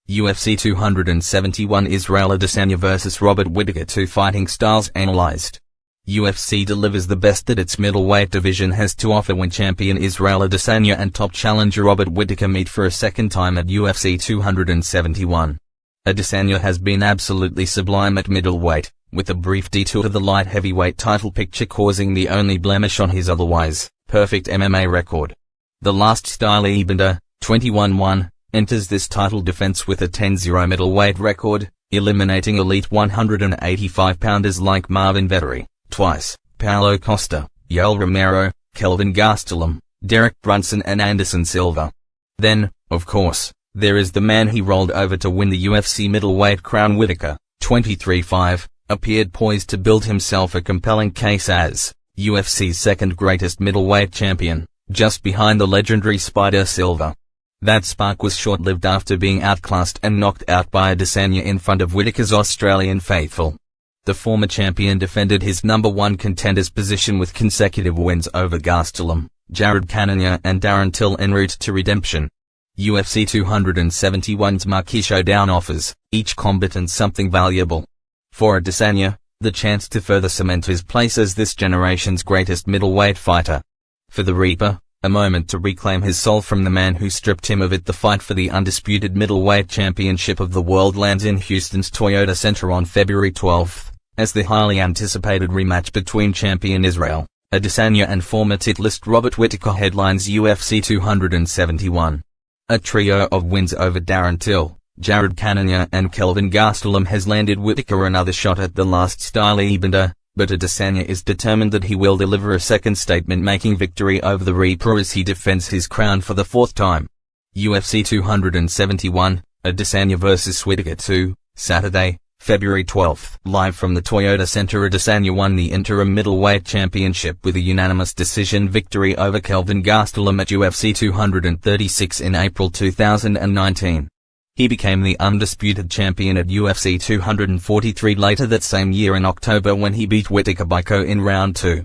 UFC 271 Israel Adesanya vs Robert Whittaker. Two fighting styles analyzed. UFC delivers the best that its middleweight division has to offer when champion Israel Adesanya and top challenger Robert Whittaker meet for a second time at UFC 271. Adesanya has been absolutely sublime at middleweight, with a brief detour to the light heavyweight title picture causing the only blemish on his otherwise perfect MMA record. The last style airbender, 21-1, enters this title defense with a 10-0 middleweight record, eliminating elite 185-pounders like Marvin Vettori, twice, Paulo Costa, Yoel Romero, Kelvin Gastelum, Derek Brunson and Anderson Silva. Then, of course, there is the man he rolled over to win the UFC middleweight crown. Whittaker, 23-5, appeared poised to build himself a compelling case as UFC's second greatest middleweight champion, just behind the legendary Spider Silva. That spark was short-lived after being outclassed and knocked out by Adesanya in front of Whittaker's Australian faithful. The former champion defended his number one contender's position with consecutive wins over Gastelum, Jared Cannonier and Darren Till en route to redemption. UFC 271's marquee showdown offers each combatant something valuable. For Adesanya, the chance to further cement his place as this generation's greatest middleweight fighter. For the Reaper, a moment to reclaim his soul from the man who stripped him of it. The fight for the undisputed middleweight championship of the world lands in Houston's Toyota Center on February 12, as the highly anticipated rematch between champion Israel Adesanya and former titleist Robert Whittaker headlines UFC 271. A trio of wins over Darren Till, Jared Cannonier and Kelvin Gastelum has landed Whittaker another shot at the last style airbender, but Adesanya is determined that he will deliver a second statement-making victory over the Reaper as he defends his crown for the fourth time. UFC 271, Adesanya vs Whittaker 2, Saturday, February 12. Live from the Toyota Center. Adesanya won the interim middleweight championship with a unanimous decision victory over Kelvin Gastelum at UFC 236 in April 2019. He became the undisputed champion at UFC 243 later that same year in October when he beat Whittaker by KO in round 2.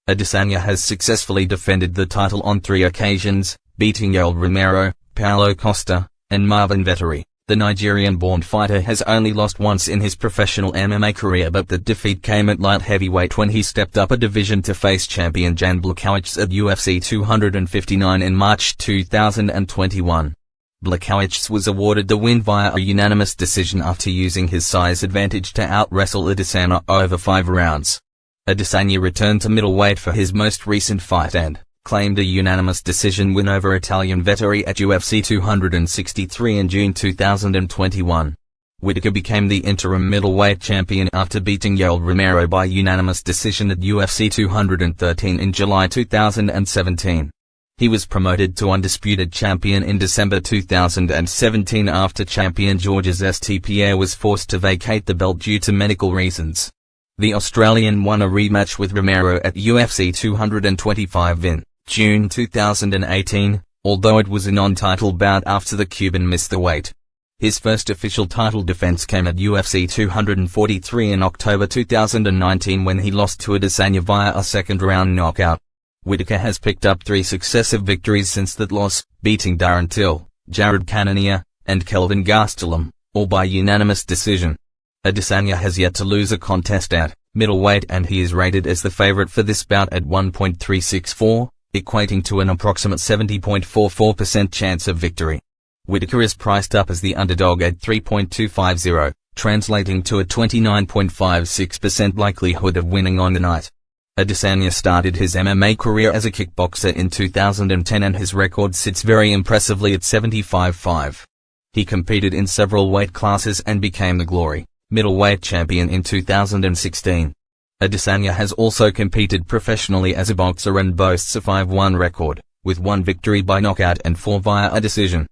Adesanya has successfully defended the title on 3 occasions, beating Yoel Romero, Paulo Costa, and Marvin Vettori. The Nigerian-born fighter has only lost once in his professional MMA career, but the defeat came at light heavyweight when he stepped up a division to face champion Jan Blachowicz at UFC 259 in March 2021. Blachowicz was awarded the win via a unanimous decision after using his size advantage to out-wrestle Adesanya over 5 rounds. Adesanya returned to middleweight for his most recent fight and claimed a unanimous decision win over Italian Vettori at UFC 263 in June 2021. Whittaker became the interim middleweight champion after beating Yoel Romero by unanimous decision at UFC 213 in July 2017. He was promoted to undisputed champion in December 2017 after champion Georges St. Pierre was forced to vacate the belt due to medical reasons. The Australian won a rematch with Romero at UFC 225 in June 2018, although it was a non-title bout after the Cuban missed the weight. His first official title defense came at UFC 243 in October 2019 when he lost to Adesanya via a second-round knockout. Whittaker has picked up 3 successive victories since that loss, beating Darren Till, Jared Cannonier, and Kelvin Gastelum, all by unanimous decision. Adesanya has yet to lose a contest at middleweight and he is rated as the favorite for this bout at 1.364, equating to an approximate 70.44% chance of victory. Whittaker is priced up as the underdog at 3.250, translating to a 29.56% likelihood of winning on the night. Adesanya started his MMA career as a kickboxer in 2010 and his record sits very impressively at 75-5. He competed in several weight classes and became the Glory middleweight champion in 2016. Adesanya has also competed professionally as a boxer and boasts a 5-1 record, with 1 victory by knockout and 4 via a decision.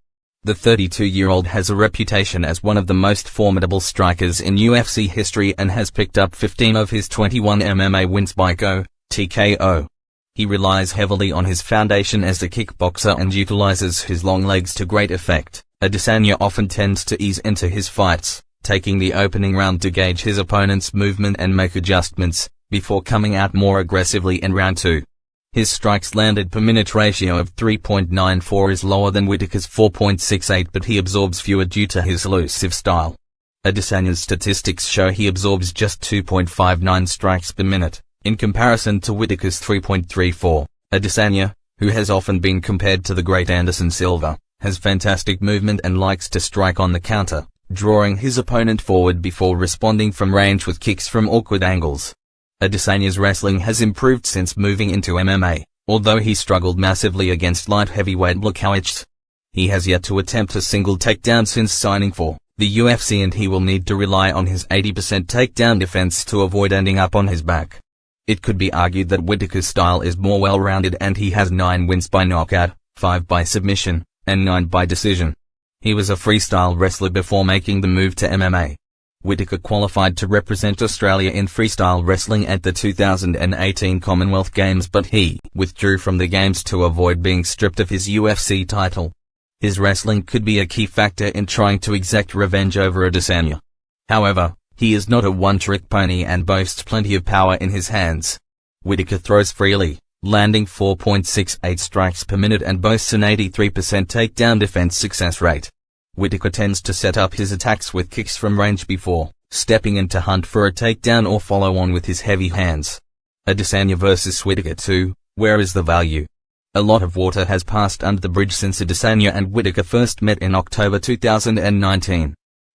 The 32-year-old has a reputation as one of the most formidable strikers in UFC history and has picked up 15 of his 21 MMA wins by KO, TKO. He relies heavily on his foundation as a kickboxer and utilizes his long legs to great effect. Adesanya often tends to ease into his fights, taking the opening round to gauge his opponent's movement and make adjustments, before coming out more aggressively in round 2. His strikes landed per minute ratio of 3.94 is lower than Whittaker's 4.68, but he absorbs fewer due to his elusive style. Adesanya's statistics show he absorbs just 2.59 strikes per minute, in comparison to Whittaker's 3.34. Adesanya, who has often been compared to the great Anderson Silva, has fantastic movement and likes to strike on the counter, drawing his opponent forward before responding from range with kicks from awkward angles. Adesanya's wrestling has improved since moving into MMA, although he struggled massively against light heavyweight Blachowicz. He has yet to attempt a single takedown since signing for the UFC, and he will need to rely on his 80% takedown defense to avoid ending up on his back. It could be argued that Whittaker's style is more well-rounded, and he has 9 wins by knockout, 5 by submission, and 9 by decision. He was a freestyle wrestler before making the move to MMA. Whittaker qualified to represent Australia in freestyle wrestling at the 2018 Commonwealth Games, but he withdrew from the games to avoid being stripped of his UFC title. His wrestling could be a key factor in trying to exact revenge over Adesanya. However, he is not a one-trick pony and boasts plenty of power in his hands. Whittaker throws freely, landing 4.68 strikes per minute, and boasts an 83% takedown defense success rate. Whittaker tends to set up his attacks with kicks from range before stepping in to hunt for a takedown or follow on with his heavy hands. Adesanya vs Whittaker 2, where is the value? A lot of water has passed under the bridge since Adesanya and Whittaker first met in October 2019.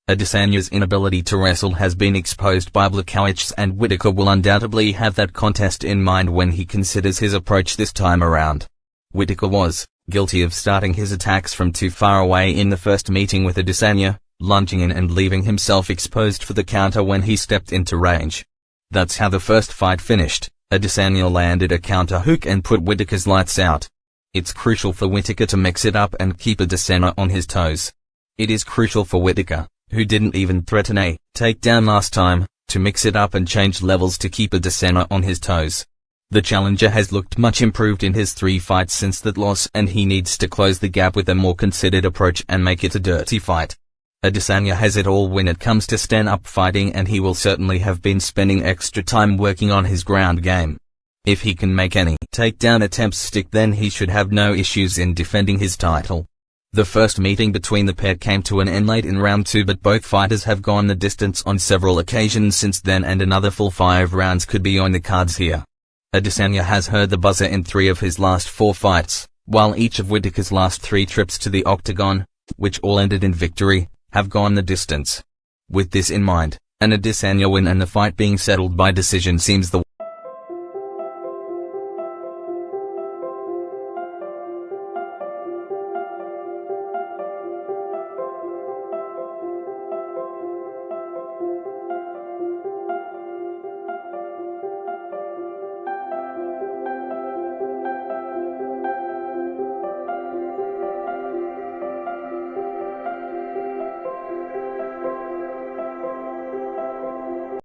Adesanya's inability to wrestle has been exposed by Blachowicz, and Whittaker will undoubtedly have that contest in mind when he considers his approach this time around. Whittaker was guilty of starting his attacks from too far away in the first meeting with Adesanya, lunging in and leaving himself exposed for the counter when he stepped into range. That's how the first fight finished. Adesanya landed a counter hook and put Whittaker's lights out. It's crucial for Whittaker to mix it up and keep Adesanya on his toes. It is crucial for Whittaker, who didn't even threaten a takedown last time, to mix it up and change levels to keep Adesanya on his toes. The challenger has looked much improved in his 3 fights since that loss, and he needs to close the gap with a more considered approach and make it a dirty fight. Adesanya has it all when it comes to stand-up fighting, and he will certainly have been spending extra time working on his ground game. If he can make any takedown attempts stick, then he should have no issues in defending his title. The first meeting between the pair came to an end late in round 2, but both fighters have gone the distance on several occasions since then, and another full 5 rounds could be on the cards here. Adesanya has heard the buzzer in 3 of his last 4 fights, while each of Whittaker's last 3 trips to the octagon, which all ended in victory, have gone the distance. With this in mind, an Adesanya win and the fight being settled by decision seems the